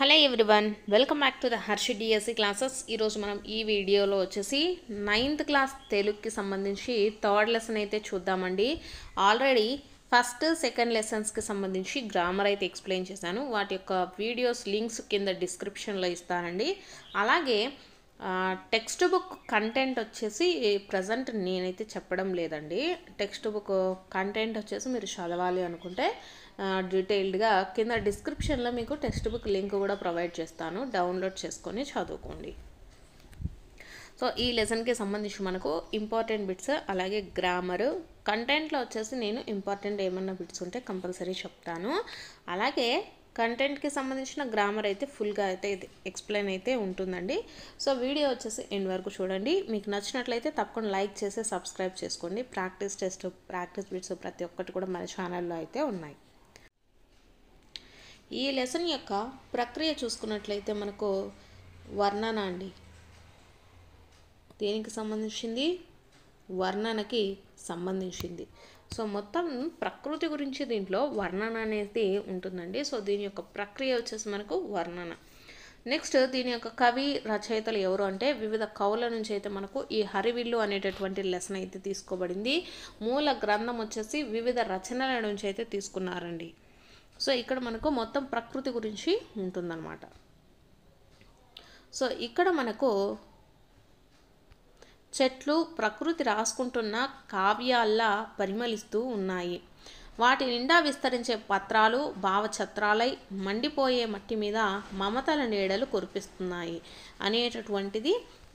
Hello everyone, welcome back to the Harshi DSC classes. ఈరోజు మనం ఈ వీడియోలో వచ్చేసి 9th క్లాస్ తెలుగుకి సంబంధించి థర్డ్ లెసన్ అయితే చూద్దామండి. ఆల్రెడీ ఫస్ట్ సెకండ్ లెసన్స్కి సంబంధించి గ్రామర్ అయితే ఎక్స్ప్లెయిన్ చేశాను. వాటి యొక్క వీడియోస్ లింక్స్ కింద డిస్క్రిప్షన్లో ఇస్తానండి. అలాగే టెక్స్ట్ బుక్ కంటెంట్ వచ్చేసి ప్రజెంట్ నేనైతే చెప్పడం లేదండి. టెక్స్ట్ బుక్ కంటెంట్ వచ్చేసి మీరు చదవాలి అనుకుంటే డీటెయిల్డ్గా కింద డిస్క్రిప్షన్లో మీకు టెక్స్ట్ బుక్ లింక్ కూడా ప్రొవైడ్ చేస్తాను. డౌన్లోడ్ చేసుకొని చదువుకోండి. సో ఈ లెసన్కి సంబంధించి మనకు ఇంపార్టెంట్ బిట్స్ అలాగే గ్రామరు కంటెంట్లో వచ్చేసి నేను ఇంపార్టెంట్ ఏమన్నా బిట్స్ ఉంటే కంపల్సరీ చెప్తాను. అలాగే కంటెంట్కి సంబంధించిన గ్రామర్ అయితే ఫుల్గా అయితే ఎక్స్ప్లెయిన్ అయితే ఉంటుందండి. సో వీడియో వచ్చేసి ఎండ్ వరకు చూడండి. మీకు నచ్చినట్లయితే తప్పకుండా లైక్ చేసి సబ్స్క్రైబ్ చేసుకోండి. ప్రాక్టీస్ టెస్ట్, ప్రాక్టీస్ బిట్స్ ప్రతి ఒక్కటి కూడా మన ఛానల్లో అయితే ఉన్నాయి. ఈ లెసన్ యొక్క ప్రక్రియ చూసుకున్నట్లయితే మనకు వర్ణన అండి. దేనికి సంబంధించింది? వర్ణనకి సంబంధించింది. సో మొత్తం ప్రకృతి గురించి దీంట్లో వర్ణన అనేది ఉంటుందండి. సో దీని యొక్క ప్రక్రియ వచ్చేసి మనకు వర్ణన. నెక్స్ట్ దీని యొక్క కవి రచయితలు ఎవరు అంటే వివిధ కవుల నుంచి అయితే మనకు ఈ హరివిల్లు అనేటటువంటి లెసన్ అయితే తీసుకోబడింది. మూల గ్రంథం వచ్చేసి వివిధ రచనల నుంచి అయితే తీసుకున్నారండి. సో ఇక్కడ మనకు మొత్తం ప్రకృతి గురించి ఉంటుందన్నమాట. సో ఇక్కడ మనకు చెట్లు ప్రకృతి రాసుకుంటున్న కావ్యాల్లా పరిమళిస్తూ ఉన్నాయి. వాటి నిండా విస్తరించే పత్రాలు భావఛత్రాలై మండిపోయే మట్టి మీద మమతల నీడలు కురిపిస్తున్నాయి అనేటటువంటిది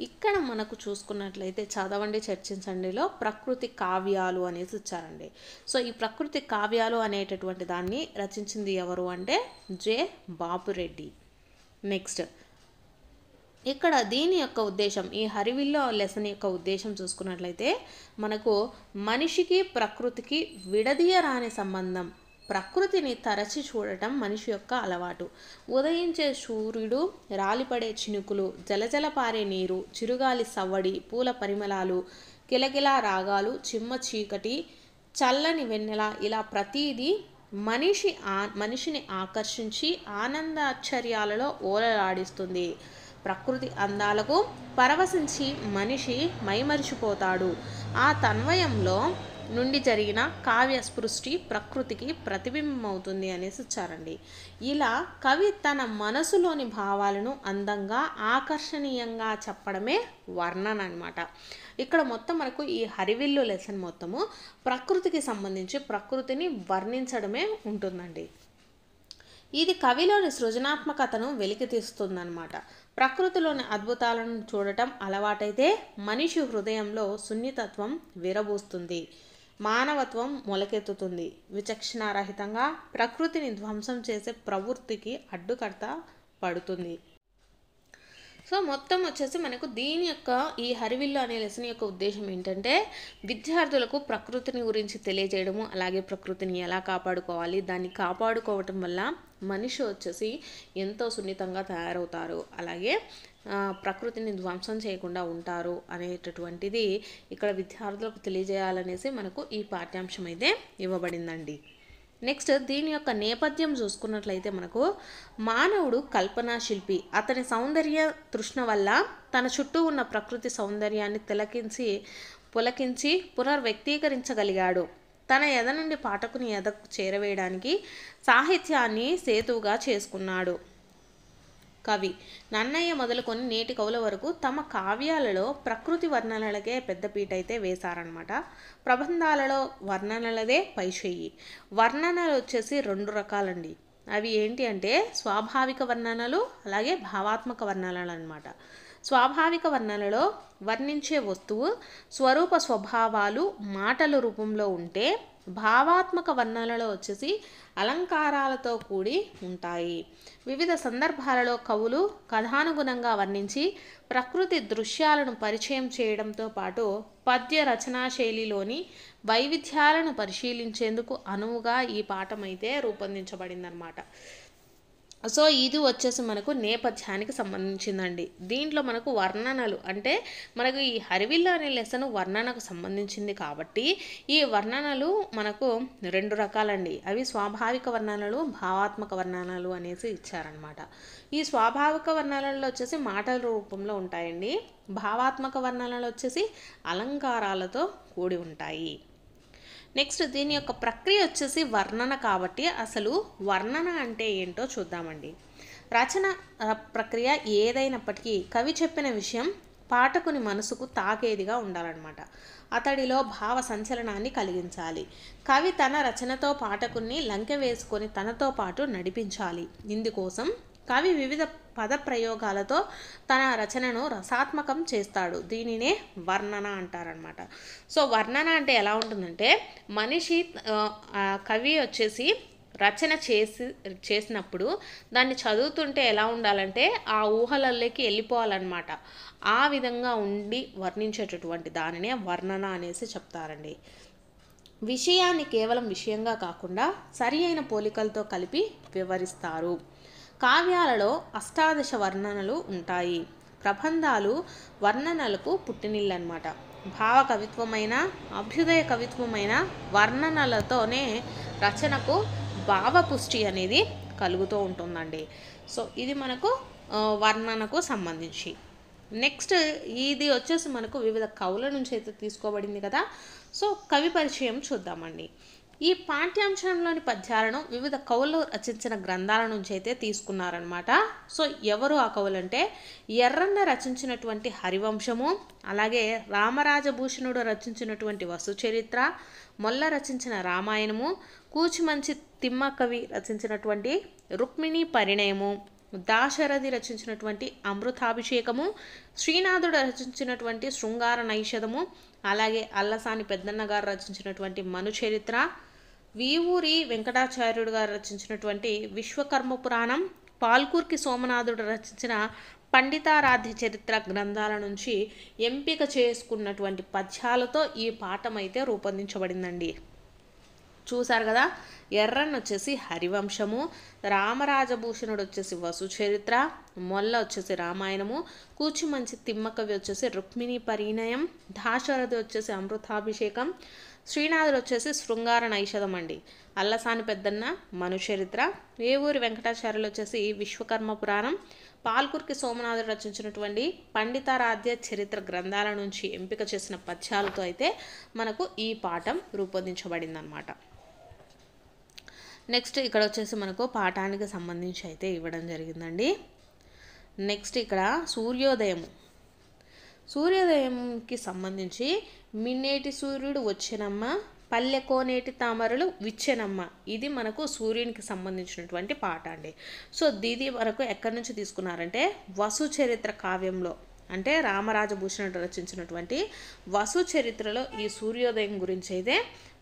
ఇక్కడ మనకు చూసుకున్నట్లయితే చదవండి చర్చించండిలో ప్రకృతి కావ్యాలు అనేసి ఇచ్చారండి. సో ఈ ప్రకృతి కావ్యాలు అనేటటువంటి దాన్ని రచించింది ఎవరు అంటే జె బాపురెడ్డి. నెక్స్ట్ ఇక్కడ దీని యొక్క ఉద్దేశం, ఈ హరివిల్లో లెసన్ యొక్క ఉద్దేశం చూసుకున్నట్లయితే మనకు మనిషికి ప్రకృతికి విడదీయరాని సంబంధం. ప్రకృతిని తరచి చూడటం మనిషి యొక్క అలవాటు. ఉదయించే సూర్యుడు, రాలిపడే చినుకులు, జలజల పారే నీరు, చిరుగాలి సవ్వడి, పూల పరిమళాలు, కిలకిలా రాగాలు, చిమ్మ చీకటి, చల్లని వెన్నెల, ఇలా ప్రతీదీ మనిషిని ఆకర్షించి ఆనందాశ్చర్యాలలో ఓలలాడిస్తుంది. ప్రకృతి అందాలకు పరవశించి మనిషి మైమరిచిపోతాడు. ఆ తన్వయంలో నుండి జరిగిన కావ్య స్పృష్టి ప్రకృతికి ప్రతిబింబమవుతుంది అనేసి ఇచ్చారండి. ఇలా కవి తన మనసులోని భావాలను అందంగా ఆకర్షణీయంగా చెప్పడమే వర్ణన అనమాట. ఇక్కడ మొత్తం మనకు ఈ హరివిల్లు లెసన్ మొత్తము ప్రకృతికి సంబంధించి ప్రకృతిని వర్ణించడమే ఉంటుందండి. ఇది కవిలోని సృజనాత్మకతను వెలికితీస్తుందన్నమాట. ప్రకృతిలోని అద్భుతాలను చూడటం అలవాటైతే మనిషి హృదయంలో సున్నితత్వం విరబూస్తుంది, మానవత్వం మొలకెత్తుతుంది. విచక్షణారహితంగా ప్రకృతిని ధ్వంసం చేసే ప్రవృత్తికి అడ్డుకట్ట పడుతుంది. సో మొత్తం వచ్చేసి మనకు దీని యొక్క ఈ హరివిల్లు అనే లెసన్ యొక్క ఉద్దేశం ఏంటంటే విద్యార్థులకు ప్రకృతిని గురించి తెలియజేయడము, అలాగే ప్రకృతిని ఎలా కాపాడుకోవాలి, దాన్ని కాపాడుకోవటం వల్ల మనిషి వచ్చేసి ఎంతో సున్నితంగా తయారవుతారు, అలాగే ప్రకృతిని ధ్వంసం చేయకుండా ఉంటారు అనేటటువంటిది ఇక్కడ విద్యార్థులకు తెలియజేయాలనేసి మనకు ఈ పాఠ్యాంశం అయితే ఇవ్వబడిందండి. నెక్స్ట్ దీని యొక్క నేపథ్యం చూసుకున్నట్లయితే మనకు మానవుడు కల్పనా శిల్పి. అతని సౌందర్య తృష్ణ వల్ల తన చుట్టూ ఉన్న ప్రకృతి సౌందర్యాన్ని పులకించి పునర్వ్యక్తీకరించగలిగాడు. తన ఎద నుండి పాఠకుని ఎదకు చేరవేయడానికి సాహిత్యాన్ని సేతువుగా చేసుకున్నాడు. కవి నన్నయ్య మొదలుకొని నేటి కవుల వరకు తమ కావ్యాలలో ప్రకృతి వర్ణనలకే పెద్దపీట అయితే వేశారనమాట. ప్రబంధాలలో వర్ణనలదే పైచెయ్యి. వర్ణనలు వచ్చేసి 2 రకాలండి. అవి ఏంటి అంటే స్వాభావిక వర్ణనలు, అలాగే భావాత్మక వర్ణనలు అనమాట. స్వాభావిక వర్ణనలో వర్ణించే వస్తువు స్వరూప స్వభావాలు మాటల రూపంలో ఉంటే, భావాత్మక వర్ణనలో వచ్చేసి అలంకారాలతో కూడి ఉంటాయి. వివిధ సందర్భాలలో కవులు కథానుగుణంగా వర్ణించి ప్రకృతి దృశ్యాలను పరిచయం చేయడంతో పాటు పద్య రచనా శైలిలోని వైవిధ్యాలను పరిశీలించేందుకు అనువుగా ఈ పాఠం అయితే రూపొందించబడిందనమాట. సో ఇది వచ్చేసి మనకు నేపథ్యానికి సంబంధించిందండి. దీంట్లో మనకు వర్ణనలు అంటే మనకు ఈ హరివిల్లు అనే లెసన్ వర్ణనకు సంబంధించింది కాబట్టి ఈ వర్ణనలు మనకు 2 రకాలండి. అవి స్వాభావిక వర్ణనలు, భావాత్మక వర్ణనలు అనేసి ఇచ్చారనమాట. ఈ స్వాభావిక వర్ణనలు వచ్చేసి మాటల రూపంలో ఉంటాయండి. భావాత్మక వర్ణనలు వచ్చేసి అలంకారాలతో కూడి ఉంటాయి. నెక్స్ట్ దీని యొక్క ప్రక్రియ వచ్చేసి వర్ణన కాబట్టి అసలు వర్ణన అంటే ఏంటో చూద్దామండి. రచన ప్రక్రియ ఏదైనప్పటికీ కవి చెప్పిన విషయం పాఠకుని మనసుకు తాకేదిగా ఉండాలన్నమాట. అతడిలో భావ సంచలనాన్ని కలిగించాలి. కవి తన రచనతో పాఠకుని లంకె వేసుకొని తనతో పాటు నడిపించాలి. ఇందుకోసం కవి వివిధ పద ప్రయోగాలతో తన రచనను రసాత్మకం చేస్తాడు. దీనినే వర్ణన అంటారనమాట. సో వర్ణన అంటే ఎలా ఉంటుందంటే మనిషి కవి వచ్చేసి రచన చేసినప్పుడు దాన్ని చదువుతుంటే ఎలా ఉండాలంటే ఆ ఊహలలోకి వెళ్ళిపోవాలన్నమాట. ఆ విధంగా ఉండి వర్ణించేటటువంటి దానినే వర్ణన అనేసి చెప్తారండి. విషయాన్ని కేవలం విషయంగా కాకుండా సరి అయిన పోలికలతో కలిపి వివరిస్తారు. కావ్యాలలో అష్టాదశ వర్ణనలు ఉంటాయి. ప్రబంధాలు వర్ణనలకు పుట్టినిల్లన్నమాట. భావ కవిత్వమైన అభ్యుదయ కవిత్వమైన వర్ణనలతోనే రచనకు భావపుష్టి అనేది కలుగుతూ ఉంటుందండి. సో ఇది మనకు వర్ణనకు సంబంధించి. నెక్స్ట్ ఇది వచ్చేసి మనకు వివిధ కవుల నుంచి అయితే తీసుకోబడింది కదా. సో కవి పరిచయం చూద్దామండి. ఈ పాఠ్యాంశంలోని పద్యాలను వివిధ కవులు రచించిన గ్రంథాల నుంచి అయితే తీసుకున్నారనమాట. సో ఎవరు ఆ కవులు అంటే ఎర్రన్న రచించినటువంటి హరివంశము, అలాగే రామరాజభూషణుడు రచించినటువంటి వసుచరిత్ర, మొల్ల రచించిన రామాయణము, కూచిమంచి తిమ్మకవి రచించినటువంటి రుక్మిణీ పరిణయము, దాశరథి రచించినటువంటి అమృతాభిషేకము, శ్రీనాథుడు రచించినటువంటి శృంగార నైషధము, అలాగే అల్లసాని పెద్దన్న గారు రచించినటువంటి మనుచరిత్ర, వీవూరి వెంకటాచార్యుడు గారు రచించినటువంటి విశ్వకర్మ పురాణం, పాల్కూర్కి సోమనాథుడు రచించిన పండితారాధ్య చరిత్ర గ్రంథాల నుంచి ఎంపిక చేసుకున్నటువంటి పద్యాలతో ఈ పాఠం అయితే రూపొందించబడిందండి. చూసారు కదా, ఎర్రన్ వచ్చేసి హరివంశము, రామరాజభూషణుడు వచ్చేసి వసుచరిత్ర, మొల్ల వచ్చేసి రామాయణము, కూచిమంచి తిమ్మకవి వచ్చేసి రుక్మిణీ పరిణయం, దాశరథి వచ్చేసి అమృతాభిషేకం, శ్రీనాథుడు వచ్చేసి శృంగార నైషధం అండి, అల్లసాని పెద్దన్న మనుచరిత్ర, వేవూరి వెంకటాచార్యులు వచ్చేసి విశ్వకర్మ పురాణం, పాల్కుర్కి సోమనాథుడు రచించినటువంటి పండితారాధ్య చరిత్ర గ్రంథాల నుంచి ఎంపిక చేసిన పద్యాలతో అయితే మనకు ఈ పాఠం రూపొందించబడిందనమాట. నెక్స్ట్ ఇక్కడ వచ్చేసి మనకు పాఠానికి సంబంధించి అయితే ఇవ్వడం జరిగిందండి. నెక్స్ట్ ఇక్కడ సూర్యోదయంకి సంబంధించి మిన్నేటి సూర్యుడు వచ్చెనమ్మ, పల్లెకోనేటి తామరలు విచ్చెనమ్మ, ఇది మనకు సూర్యునికి సంబంధించినటువంటి పాట అండి. సో దీది మనకు ఎక్కడి నుంచి తీసుకున్నారంటే వసుచరిత్ర కావ్యంలో, అంటే రామరాజభూషణుడు రచించినటువంటి వసుచరిత్రలో ఈ సూర్యోదయం గురించి అయితే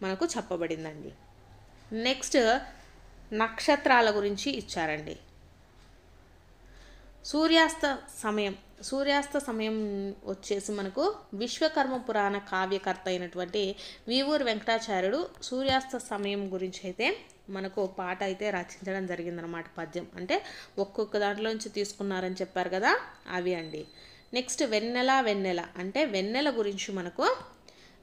మనకు చెప్పబడిందండి. నెక్స్ట్ నక్షత్రాల గురించి ఇచ్చారండి. సూర్యాస్త సమయం వచ్చేసి మనకు విశ్వకర్మ పురాణ కావ్యకర్త అయినటువంటి వీవూరి వెంకటాచార్యుడు సూర్యాస్త సమయం గురించి అయితే మనకు పాట అయితే రచించడం జరిగిందనమాట. పద్యం అంటే ఒక్కొక్క దాంట్లోంచి తీసుకున్నారని చెప్పారు కదా, అవి అండి. నెక్స్ట్ వెన్నెల అంటే వెన్నెల గురించి మనకు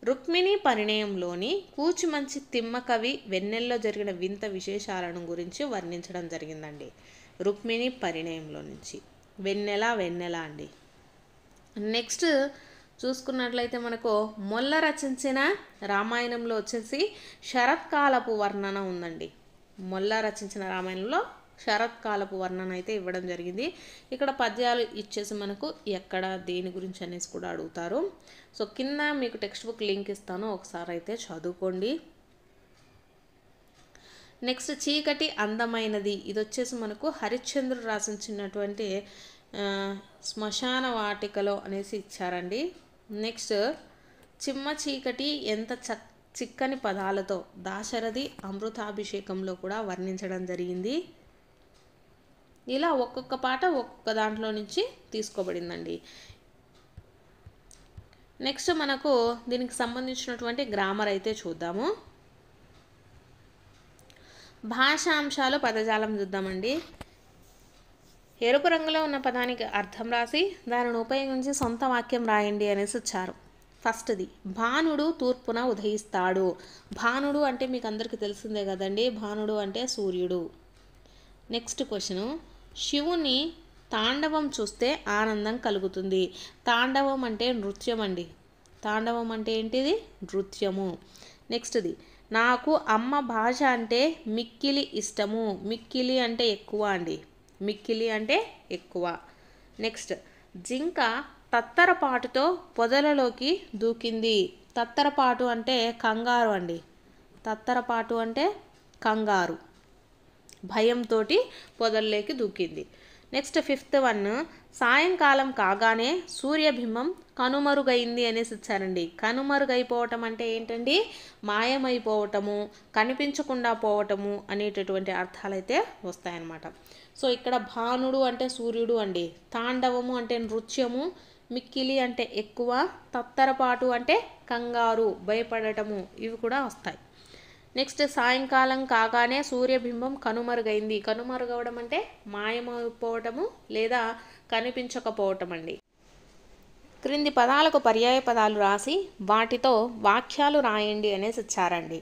రుక్మిణీ పరిణయంలోని కూచిమంచి తిమ్మకవి వెన్నెల్లో జరిగిన వింత విశేషాలను గురించి వర్ణించడం జరిగిందండి. రుక్మిణీ పరిణయంలో నుంచి వెన్నెల అండి. నెక్స్ట్ చూసుకున్నట్లయితే మనకు మొల్ల రచించిన రామాయణంలో వచ్చేసి శరత్కాలపు వర్ణన ఉందండి. మొల్ల రచించిన రామాయణంలో శరత్కాలపు వర్ణన అయితే ఇవ్వడం జరిగింది. ఇక్కడ పద్యాలు ఇచ్చేసి మనకు ఎక్కడ దేని గురించి అనేసి కూడా అడుగుతారు. సో కింద మీకు టెక్స్ట్ బుక్ లింక్ ఇస్తాను, ఒకసారి అయితే చదువుకోండి. నెక్స్ట్ చీకటి అందమైనది, ఇది వచ్చేసి మనకు హరిశ్చంద్రుడు రాసించినటువంటి శ్మశాన వాటికలో అనేసి ఇచ్చారండి. నెక్స్ట్ చిమ్మ చీకటి ఎంత చిక్కని పదాలతో దాశరథి అమృతాభిషేకంలో కూడా వర్ణించడం జరిగింది. ఇలా ఒక్కొక్క పాట ఒక్కొక్క దాంట్లో నుంచి తీసుకోబడిందండి. నెక్స్ట్ మనకు దీనికి సంబంధించినటువంటి గ్రామర్ అయితే చూద్దాము. భాషాంశాలు పదజాలం చూద్దామండి. ఎరుపు రంగులో ఉన్న పదానికి అర్థం రాసి దానిని ఉపయోగించి సొంత వాక్యం రాయండి అనేసి ఇచ్చారు. ఫస్ట్ది, భానుడు తూర్పున ఉదయిస్తాడు. భానుడు అంటే మీకు అందరికీ తెలిసిందే కదండి, భానుడు అంటే సూర్యుడు. నెక్స్ట్ క్వశ్చను, శివుని తాండవం చూస్తే ఆనందం కలుగుతుంది. తాండవం అంటే నృత్యం అండి. తాండవం అంటే ఏంటిది? నృత్యము. నెక్స్ట్ది, నాకు అమ్మ భాష అంటే మిక్కిలి ఇష్టము. మిక్కిలి అంటే ఎక్కువ అండి. మిక్కిలి అంటే ఎక్కువ. నెక్స్ట్, జింక తత్తరపాటుతో పొదలలోకి దూకింది. తత్తరపాటు అంటే కంగారు అండి. తత్తరపాటు అంటే కంగారు, భయంతో పొదల్లోకి దూకింది. నెక్స్ట్ ఫిఫ్త్ వన్, సాయంకాలం కాగానే సూర్యబింబం కనుమరుగైంది అనేసి ఇచ్చారండి. కనుమరుగైపోవటం అంటే ఏంటండి? మాయమైపోవటము, కనిపించకుండా పోవటము అనేటటువంటి అర్థాలు అయితే వస్తాయన్నమాట. సో ఇక్కడ భానుడు అంటే సూర్యుడు అండి, తాండవము అంటే నృత్యము, మిక్కిలి అంటే ఎక్కువ, తత్తరపాటు అంటే కంగారు, భయపడటము, ఇవి కూడా వస్తాయి. నెక్స్ట్, సాయంకాలం కాగానే సూర్యబింబం కనుమరుగైంది. కనుమరుగవడం అంటే మాయమైపోవటము లేదా కనిపించకపోవటం అండి. క్రింది పదాలకు పర్యాయ పదాలు రాసి వాటితో వాక్యాలు రాయండి అనేసి ఇచ్చారండి.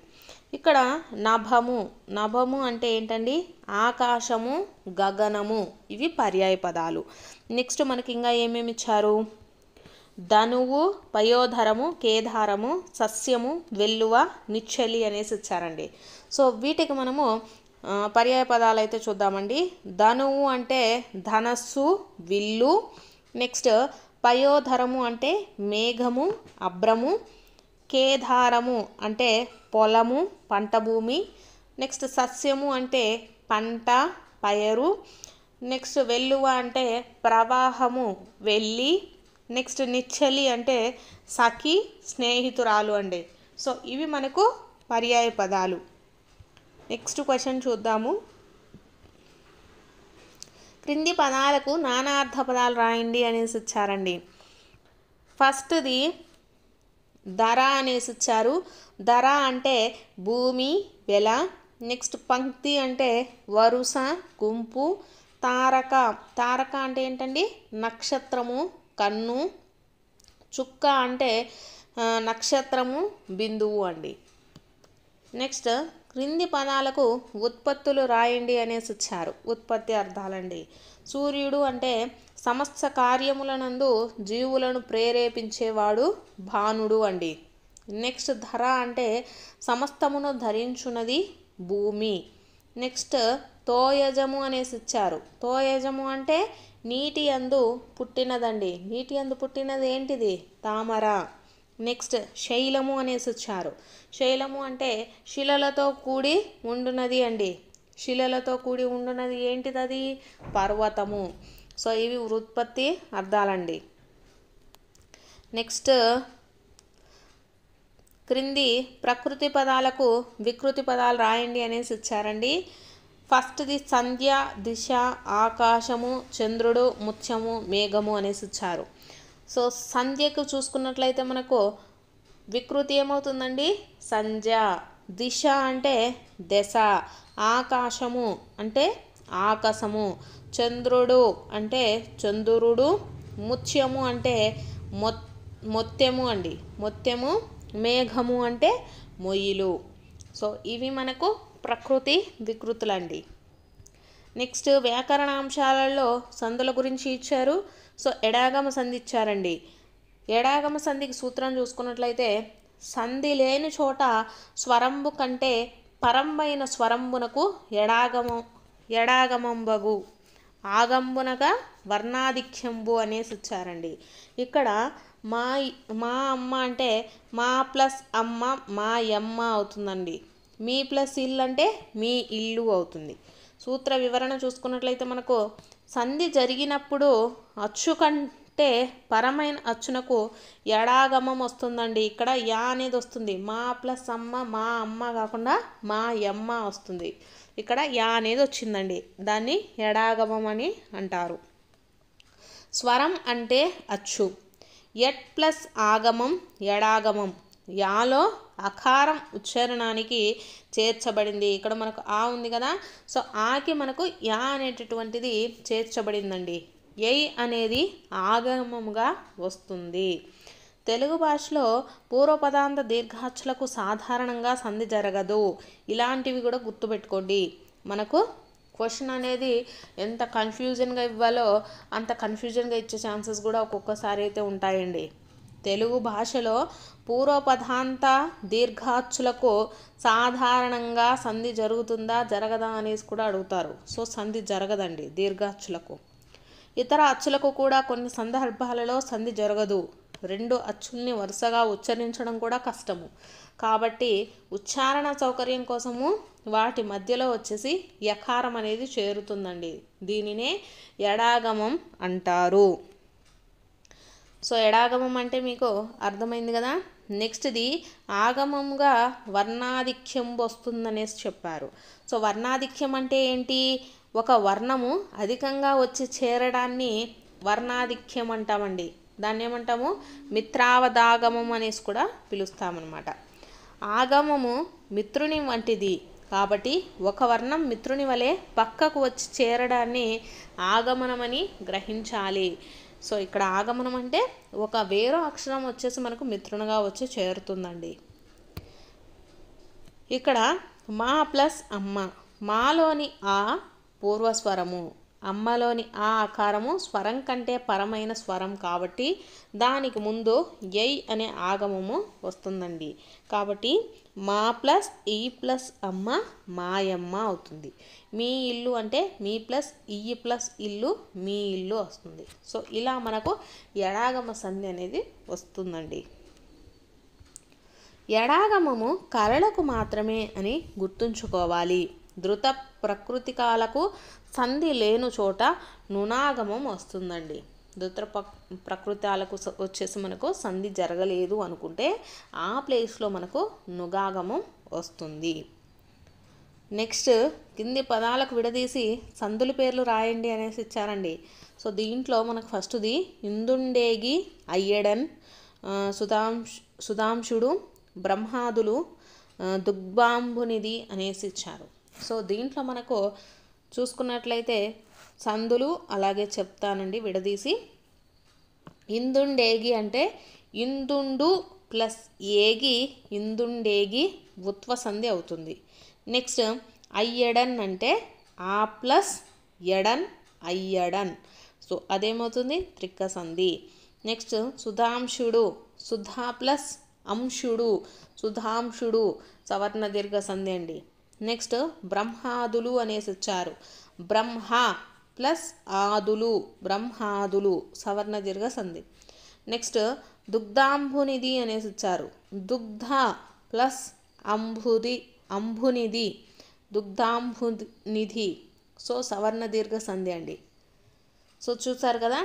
ఇక్కడ నభము, నభము అంటే ఏంటండి? ఆకాశము, గగనము, ఇవి పర్యాయ పదాలు. నెక్స్ట్ మనకి ఇంకా ఏమేమి ఇచ్చారు? ధనువు, పయోధరము, కేదారము, సస్యము, వెల్లువ, నిచ్చలి అనేసి ఇచ్చారండి. సో వీటికి మనము పర్యాయ పదాలు అయితే చూద్దామండి. ధనువు అంటే ధనస్సు, విల్లు. నెక్స్ట్ పయోధరము అంటే మేఘము, అభ్రము. కేదారము అంటే పొలము, పంట భూమి. నెక్స్ట్ సస్యము అంటే పంట, పయరు. నెక్స్ట్ వెల్లువ అంటే ప్రవాహము, వెళ్ళి. నెక్స్ట్ నిచ్చలి అంటే సఖి, స్నేహితురాలు అండి. సో ఇవి మనకు పర్యాయ పదాలు. నెక్స్ట్ క్వశ్చన్ చూద్దాము. క్రింది పదాలకు నానార్థ పదాలు రాయండి అనేసి ఇచ్చారండి. ఫస్ట్ది ధర అనేసి ఇచ్చారు. ధర అంటే భూమి, వెల. నెక్స్ట్ పంక్తి అంటే వరుస, గుంపు. తారక, తారక అంటే ఏంటండి? నక్షత్రము, కన్ను. చుక్క అంటే నక్షత్రము, బిందువు అండి. నెక్స్ట్, క్రింది పదాలకు ఉత్పత్తులు రాయండి అనేసి ఇచ్చారు. ఉత్పత్తి అర్థాలండి. సూర్యుడు అంటే సమస్త కార్యములనందు జీవులను ప్రేరేపించేవాడు, భానుడు అండి. నెక్స్ట్ ధర అంటే సమస్తమును ధరించున్నది, భూమి. నెక్స్ట్ తోయజము అనేసి ఇచ్చారు. తోయజము అంటే నీటి యందు పుట్టినదండి. నీటి యందు పుట్టినది ఏంటిది? తామర. నెక్స్ట్ శైలము అనేసి ఇచ్చారు. శైలము అంటే శిలలతో కూడి ఉండునది అండి. శిలలతో కూడి ఉండునది ఏంటిది? అది పర్వతము. సో ఇవి ఉత్పత్తి అర్థాలండి. నెక్స్ట్, క్రింది ప్రకృతి పదాలకు వికృతి పదాలు రాయండి అనేసి ఇచ్చారండి. ఫస్ట్ది సంధ్య, దిశ, ఆకాశము, చంద్రుడు, ముత్యము, మేఘము అనేసి ఇచ్చారు. సో సంధ్యకు చూసుకున్నట్లయితే మనకు వికృతి ఏమవుతుందండి? సంధ్య. దిశ అంటే దశ. ఆకాశము అంటే ఆకాశము. చంద్రుడు అంటే చంద్రుడు. ముత్యము అంటే మొత్తెము అండి, మొత్తెము. మేఘము అంటే మొయ్యిలు. సో ఇవి మనకు ప్రకృతి వికృతులండి. నెక్స్ట్ వ్యాకరణాంశాలలో సందుల గురించి ఇచ్చారు. సో ఎడాగమ సంధి ఇచ్చారండి. ఎడాగమ సంధికి సూత్రం చూసుకున్నట్లయితే సంధి లేని చోట స్వరంబు కంటే పరంబైన స్వరంబునకు ఎడాగమంబగు ఆగంబునగా వర్ణాధిక్యంబు అనేసి ఇచ్చారండి. ఇక్కడ మా అమ్మ అంటే మా ప్లస్ అమ్మ మా యమ్మ అవుతుందండి. మీ ప్లస్ ఇల్లు అంటే మీ ఇల్లు అవుతుంది. సూత్ర వివరణ చూసుకున్నట్లయితే మనకు సంధి జరిగినప్పుడు అచ్చు కంటే పరమైన అచ్చునకు ఎడాగమం వస్తుందండి. ఇక్కడ యా అనేది వస్తుంది. మా ప్లస్ అమ్మ మా అమ్మ కాకుండా మా యమ్మ వస్తుంది. ఇక్కడ యా అనేది వచ్చిందండి. దాన్ని ఎడాగమం అని అంటారు. స్వరం అంటే అచ్చు. ఎట్ ప్లస్ ఆగమం ఎడాగమం. యాలో అకారం ఉచ్చారణానికి చేర్చబడింది. ఇక్కడ మనకు ఆ ఉంది కదా, సో ఆకి మనకు యా అనేటటువంటిది చేర్చబడిందండి. యై అనేది ఆగమముగా వస్తుంది. తెలుగు భాషలో పూర్వపదాంత దీర్ఘాక్షులకు సాధారణంగా సంధి జరగదు. ఇలాంటివి కూడా గుర్తుపెట్టుకోండి. మనకు క్వశ్చన్ అనేది ఎంత కన్ఫ్యూజన్గా ఇవ్వాలో అంత కన్ఫ్యూజన్గా ఇచ్చే ఛాన్సెస్ కూడా ఒక్కొక్కసారి అయితే ఉంటాయండి. తెలుగు భాషలో పూర్వపదాంత దీర్ఘాక్షులకు సాధారణంగా సంధి జరుగుతుందా జరగదా అనేసి కూడా అడుగుతారు. సో సంధి జరగదండి దీర్ఘాక్షులకు. ఇతర అచ్చులకు కూడా కొన్ని సందర్భాలలో సంధి జరగదు. రెండు అచ్చుల్ని వరుసగా ఉచ్చరించడం కూడా కష్టము. కాబట్టి ఉచ్చారణ సౌకర్యం కోసము వాటి మధ్యలో వచ్చేసి యకారం అనేది చేరుతుందండి. దీనినే ఎడాగమం అంటారు. సో ఎడాగమం అంటే మీకు అర్థమైంది కదా. నెక్స్ట్ది ఆగమంగా వర్ణాధిక్యం వస్తుందనేసి చెప్పారు. సో వర్ణాధిక్యం అంటే ఏంటి? ఒక వర్ణము అధికంగా వచ్చి చేరడాన్ని వర్ణాధిక్యం అంటామండి. దాన్ని ఏమంటాము? మిత్రావధాగమం అనేసి కూడా పిలుస్తామన్నమాట. ఆగమము మిత్రుని వంటిది కాబట్టి ఒక వర్ణం మిత్రుని వలె పక్కకు వచ్చి చేరడాన్ని ఆగమనమని గ్రహించాలి. సో ఇక్కడ ఆగమనం అంటే ఒక వేరో అక్షరం వచ్చేసి మనకు మిత్రునిగా వచ్చి చేరుతుందండి. ఇక్కడ మా ప్లస్ అమ్మ, మాలోని ఆ పూర్వస్వరము, అమ్మలోని ఆ ఆకారము స్వరం కంటే పరమైన స్వరం కాబట్టి దానికి ముందు యై అనే ఆగమము వస్తుందండి. కాబట్టి మా ప్లస్ ఈ ప్లస్ అమ్మ మాయమ్మ అవుతుంది. మీ ఇల్లు అంటే మీ ప్లస్ ఈ ప్లస్ ఇల్లు మీ ఇల్లు వస్తుంది. సో ఇలా మనకు ఎడాగమ సంధి అనేది వస్తుందండి. ఎడాగమము కళలకు మాత్రమే అని గుర్తుంచుకోవాలి. ధృత ప్రకృతికాలకు సంధి లేని చోట నునాగమం వస్తుందండి. ధృత ప్రకృతాలకు వచ్చేసి మనకు సంధి జరగలేదు అనుకుంటే ఆ ప్లేస్లో మనకు నుగాగమం వస్తుంది. నెక్స్ట్ కింది పదాలకు విడదీసి సందుల పేర్లు రాయండి అనేసి ఇచ్చారండి. సో దీంట్లో మనకు ఫస్ట్ది ఇందుండేగి అయ్యడన్, సుధాంశుడు, బ్రహ్మాదులు, దుగ్బాంబునిది అనేసి ఇచ్చారు. సో దీంట్లో మనకు చూసుకున్నట్లయితే సందులు అలాగే చెప్తానండి విడదీసి. ఇందుండేగి అంటే ఇందుండు ప్లస్ ఏగి ఇందుండేగి ఉత్వ సంధి అవుతుంది. నెక్స్ట్ అయ్యడన్ అంటే ఆ ప్లస్ ఎడన్ అయ్యడన్, సో అదేమవుతుంది? త్రిక్క సంధి. నెక్స్ట్ సుధాంశుడు, సుధా ప్లస్ అంశుడు సుధాంశుడు సవర్ణ దీర్ఘ సంధి అండి. నెక్స్ట్ బ్రహ్మాదులు అనేసి ఇచ్చారు. బ్రహ్మ ప్లస్ ఆదులు బ్రహ్మాదులు సవర్ణ దీర్ఘ సంధి. నెక్స్ట్ దుగ్ధాంబునిది అనేసి ఇచ్చారు. దుగ్ధ ప్లస్ అంబునిది దుగ్ధాంబునిధి, సో సవర్ణ దీర్ఘ సంధి అండి. సో చూసారు కదా.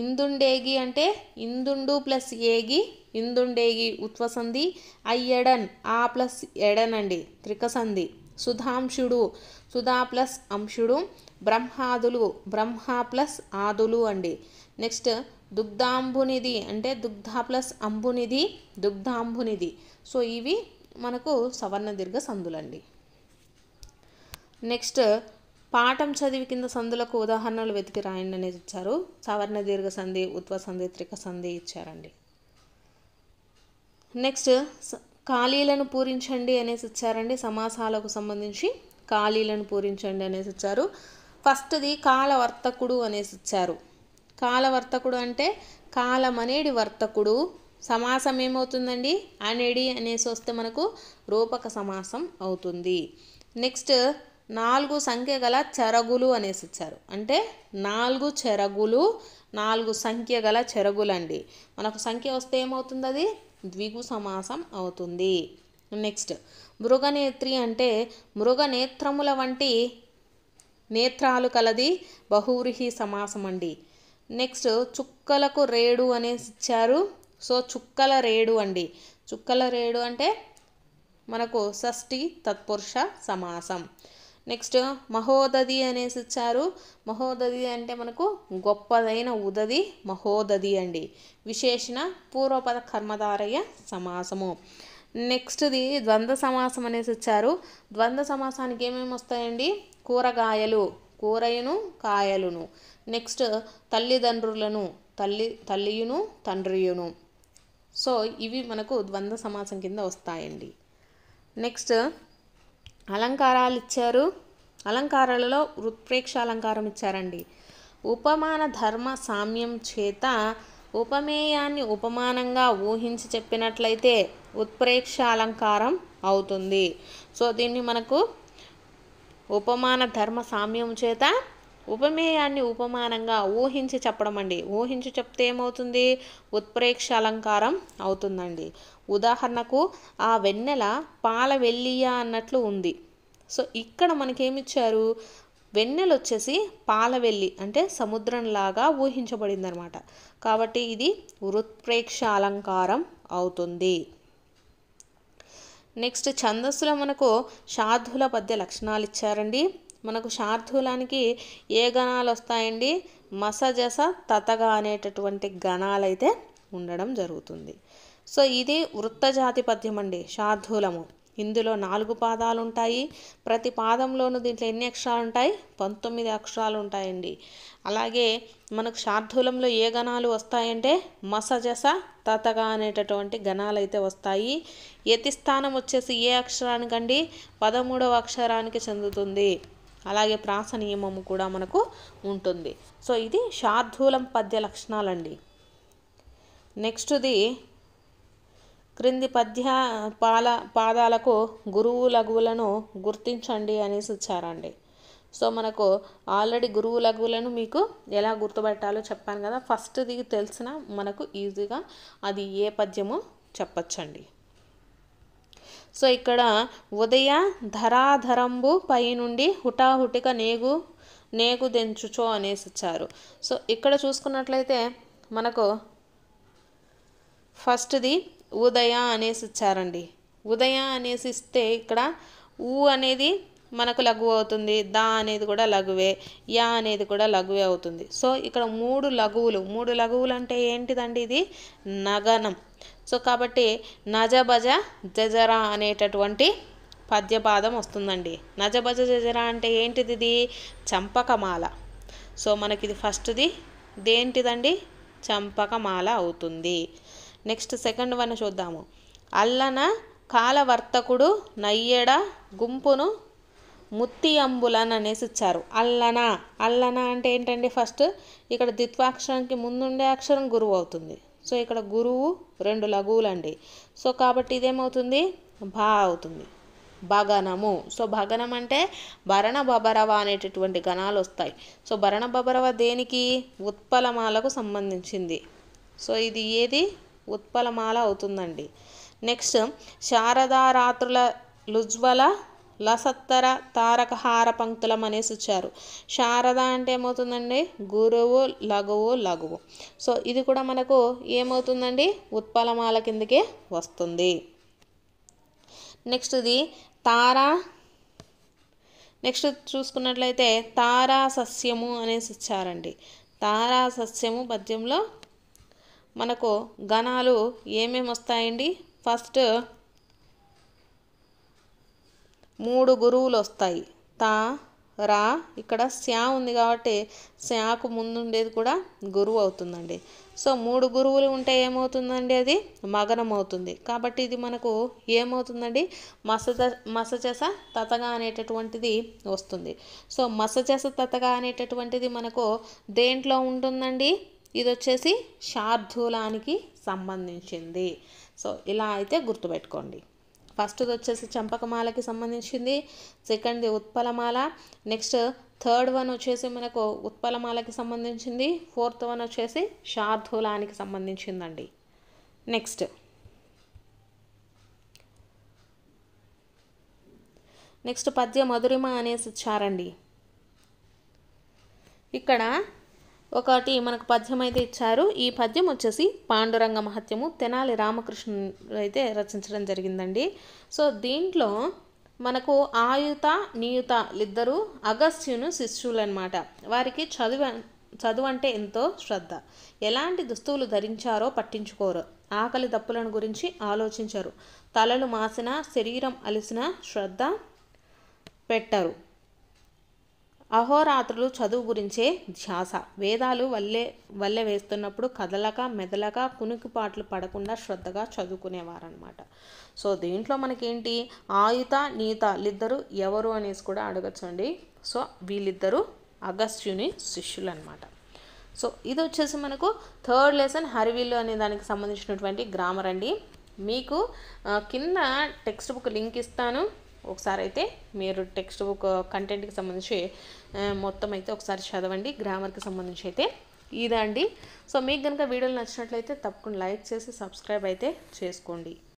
ఇందుండేగి అంటే ఇందుండు ప్లస్ ఏగి ఇందుండేగి ఉత్వ సంధి. అయ్యడన్ ఆ ప్లస్ ఎడన్ అండి త్రిక సంధి. సుధాంశుడు సుధా ప్లస్ అంశుడు. బ్రహ్మాదులు బ్రహ్మ ప్లస్ ఆదులు అండి. నెక్స్ట్ దుగ్ధాంబునిది అంటే దుగ్ధ ప్లస్ అంబునిది దుగ్ధాంబునిది. సో ఇవి మనకు సవర్ణ దీర్ఘ సంధులండి. నెక్స్ట్ పాఠం చదివి కింద సంధులకు ఉదాహరణలు వెతికి రాయండి అనేది ఇచ్చారు. సవర్ణ దీర్ఘ సంధి, ఉత్వ సంధి, త్రిక సంధి ఇచ్చారండి. నెక్స్ట్ ఖాళీలను పూరించండి అనేసి ఇచ్చారండి. సమాసాలకు సంబంధించి ఖాళీలను పూరించండి అనేసి ఇచ్చారు. ఫస్ట్ది కాలవర్తకుడు అనేసి ఇచ్చారు. కాలవర్తకుడు అంటే కాలమనేడి వర్తకుడు. సమాసం ఏమవుతుందండి? అనేడి అనేసి వస్తే మనకు రూపక సమాసం అవుతుంది. నెక్స్ట్ 4 సంఖ్య గల చెరగులు అనేసి ఇచ్చారు. అంటే 4 చెరగులు 4 సంఖ్య గల చెరగులండి. మనకు సంఖ్య వస్తే ఏమవుతుంది? అది ద్విగు సమాసం అవుతుంది. నెక్స్ట్ మృగనేత్రి అంటే మృగనేత్రముల వంటి నేత్రాలు కలది బహువ్రీహి సమాసం అండి. నెక్స్ట్ చుక్కలకు రేడు అనేసి ఇచ్చారు. సో చుక్కల రేడు అండి. చుక్కల రేడు అంటే మనకు షష్ఠి తత్పురుష సమాసం. నెక్స్ట్ మహోదది అనేసి ఇచ్చారు. మహోదది అంటే మనకు గొప్పదైన ఉదది మహోదది అండి. విశేషణ పూర్వపద కర్మధారయ సమాసము. నెక్స్ట్ది ద్వంద్వ సమాసం అనేసి ఇచ్చారు. ద్వంద్వ సమాసానికి ఏమేమి వస్తాయండి? కూరగాయలు, కూరయును కాయలును. నెక్స్ట్ తల్లిదండ్రులను, తల్లియును తండ్రియును. సో ఇవి మనకు ద్వంద్వ సమాసం కింద వస్తాయండి. నెక్స్ట్ అలంకారాలు ఇచ్చారు. అలంకారాలలో ఉత్ప్రేక్ష అలంకారం ఇచ్చారండి. ఉపమాన ధర్మ సామ్యం చేత ఉపమేయాన్ని ఉపమానంగా ఊహించి చెప్పినట్లయితే ఉత్ప్రేక్ష అలంకారం అవుతుంది. సో దీన్ని మనకు ఉపమాన ధర్మ సామ్యం చేత ఉపమేయాన్ని ఉపమానంగా ఊహించి చెప్పడం అండి. ఊహించి చెప్తే ఏమవుతుంది? ఉత్ప్రేక్ష అలంకారం అవుతుందండి. ఉదాహరణకు ఆ వెన్నెల పాల వెల్లియ అన్నట్లు ఉంది. సో ఇక్కడ మనకేమిచ్చారు? వెన్నెల వచ్చేసి పాలవెల్లి అంటే సముద్రంలాగా ఊహించబడింది అనమాట. కాబట్టి ఇది ఉత్ప్రేక్ష అలంకారం అవుతుంది. నెక్స్ట్ ఛందస్సులో మనకు శార్దూల పద్య లక్షణాలు ఇచ్చారండి. మనకు శార్దూలానికి ఏ గణాలు వస్తాయండి? మస జస తతగా అనేటటువంటి గణాలు అయితే ఉండడం జరుగుతుంది. సో ఇది వృత్తజాతి పద్యం అండి శార్దూలము. ఇందులో 4 పాదాలు ఉంటాయి. ప్రతి పాదంలోనూ దీంట్లో ఎన్ని అక్షరాలు ఉంటాయి? 19 అక్షరాలు ఉంటాయండి. అలాగే మనకు శార్దూలంలో ఏ గణాలు వస్తాయంటే మసజస తతగా అనేటటువంటి గణాలు అయితే వస్తాయి. యతి స్థానం వచ్చేసి ఏ అక్షరానికండి? 13వ అక్షరానికి చెందుతుంది. అలాగే ప్రాస నియమము కూడా మనకు ఉంటుంది. సో ఇది శార్దూలం పద్య లక్షణాలండి. నెక్స్ట్ది క్రింది పద్య పాదాలకు గురువు లఘువులను గుర్తించండి అనేసి ఇచ్చారండి. సో మనకు ఆల్రెడీ గురువు లఘువులను మీకు ఎలా గుర్తుపెట్టాలో చెప్పాను కదా. ఫస్ట్ది తెలిసిన మనకు ఈజీగా అది ఏ పద్యమో చెప్పచ్చండి. సో ఇక్కడ ఉదయ ధరాధరంబు పై నుండి హుటాహుటిక నేగు దెంచుచో అనేసి ఇచ్చారు. సో ఇక్కడ చూసుకున్నట్లయితే మనకు ఫస్ట్ది ఉదయ అనేసి ఇచ్చారండి. ఉదయ అనేసి ఇస్తే ఇక్కడ ఊ అనేది మనకు లఘువు అవుతుంది, దా అనేది కూడా లఘువే, యా అనేది కూడా లఘువే అవుతుంది. సో ఇక్కడ 3 లఘువులు అంటే ఏంటిదండి? ఇది నగనం. సో కాబట్టి నజబజ జజరా అనేటటువంటి పద్యపాదం వస్తుందండి. నజబజ జజరా అంటే ఏంటిది? ఇది చంపకమాల. సో మనకి ఇది ఫస్ట్ది దేంటిదండి? చంపకమాల అవుతుంది. నెక్స్ట్ సెకండ్ వన్ చూద్దాము. అల్లన కాలవర్తకుడు నయ్యడ గుంపును ముత్తియంబులన్ అనేసి ఇచ్చారు. అల్లన అంటే ఏంటండి? ఫస్ట్ ఇక్కడ ద్విత్వాక్షరానికి ముందుండే అక్షరం గురువు అవుతుంది. సో ఇక్కడ గురువు 2 లఘువులండి. సో కాబట్టి ఇదేమవుతుంది? భా అవుతుంది. భగనము. సో భగనం అంటే భరణ బబరవ అనేటటువంటి గణాలు వస్తాయి. సో భరణ బబరవ దేనికి? ఉత్పలమాలకు సంబంధించింది. సో ఇది ఏది? ఉత్పలమాల అవుతుందండి. నెక్స్ట్ శారదారాత్రుల లుజ్వల లసత్తర తారకహార పంక్తులం అనేసి ఇచ్చారు. శారద అంటే ఏమవుతుందండి? గురువు లఘువు. సో ఇది కూడా మనకు ఏమవుతుందండి? ఉత్పలమాల కిందకే వస్తుంది. నెక్స్ట్ది నెక్స్ట్ చూసుకున్నట్లయితే తారా సస్యము అనేసి ఇచ్చారండి. తారా సస్యము పద్యంలో మనకు గణాలు ఏమేమి వస్తాయండి? ఫస్ట్ 3 గురువులు వస్తాయి. తా రా, ఇక్కడ శ్యా ఉంది కాబట్టి శ్యాకు ముందుండేది కూడా గురువు అవుతుందండి. సో 3 గురువులు ఉంటే ఏమవుతుందండి? అది మగనం అవుతుంది. కాబట్టి ఇది మనకు ఏమవుతుందండి? మసజస తతగా అనేటటువంటిది వస్తుంది. సో మసజస తతగా అనేటటువంటిది మనకు దేంట్లో ఉంటుందండి? ఇది వచ్చేసి శార్దూలానికి సంబంధించింది. సో ఇలా అయితే గుర్తుపెట్టుకోండి. ఫస్ట్ది వచ్చేసి చంపకమాలకి సంబంధించింది, సెకండ్ది ఉత్పలమాల, నెక్స్ట్ థర్డ్ వన్ వచ్చేసి మనకు ఉత్పలమాలకి సంబంధించింది, ఫోర్త్ వన్ వచ్చేసి శార్దూలానికి సంబంధించిందండి. నెక్స్ట్ పద్య మధురిమ అనేసి ఇచ్చారండి. ఇక్కడ ఒకటి మనకు పద్యం అయితే ఇచ్చారు. ఈ పద్యం వచ్చేసి పాండురంగ మహత్యము తెనాలి రామకృష్ణుడు అయితే రచించడం జరిగిందండి. సో దీంట్లో మనకు ఆయుత నియుత ఇద్దరు అగస్త్యును శిష్యులు అనమాట. వారికి చదువు అంటే ఎంతో శ్రద్ధ. ఎలాంటి దుస్తువులు ధరించారో పట్టించుకోరు. ఆకలి దప్పులను గురించి ఆలోచించరు. తలలు మాసిన, శరీరం అలిసిన శ్రద్ధ పెట్టరు. అహోరాత్రులు చదువు గురించే ధ్యాస. వేదాలు వల్లె వేస్తున్నప్పుడు కదలక మెదలక కునికిపాట్లు పడకుండా శ్రద్ధగా చదువుకునేవారనమాట. సో దీంట్లో మనకేంటి, ఆయుత నీత వీళ్ళిద్దరు ఎవరు అనేసి కూడా అడగచ్చండి. సో వీళ్ళిద్దరూ అగస్త్యుని శిష్యులు అనమాట. సో ఇది వచ్చేసి మనకు థర్డ్ లెసన్ హరివిల్లు అనే దానికి సంబంధించినటువంటి గ్రామర్ అండి. మీకు కింద టెక్స్ట్ బుక్ లింక్ ఇస్తాను. ఒకసారి అయితే మీరు టెక్స్ట్ బుక్ కంటెంట్కి సంబంధించి మొత్తం అయితే ఒకసారి చదవండి. గ్రామర్కి సంబంధించి అయితే ఇదండి. సో మీకు కనుక వీడియోలు నచ్చినట్లయితే తప్పకుండా లైక్ చేసి సబ్స్క్రైబ్ అయితే చేసుకోండి.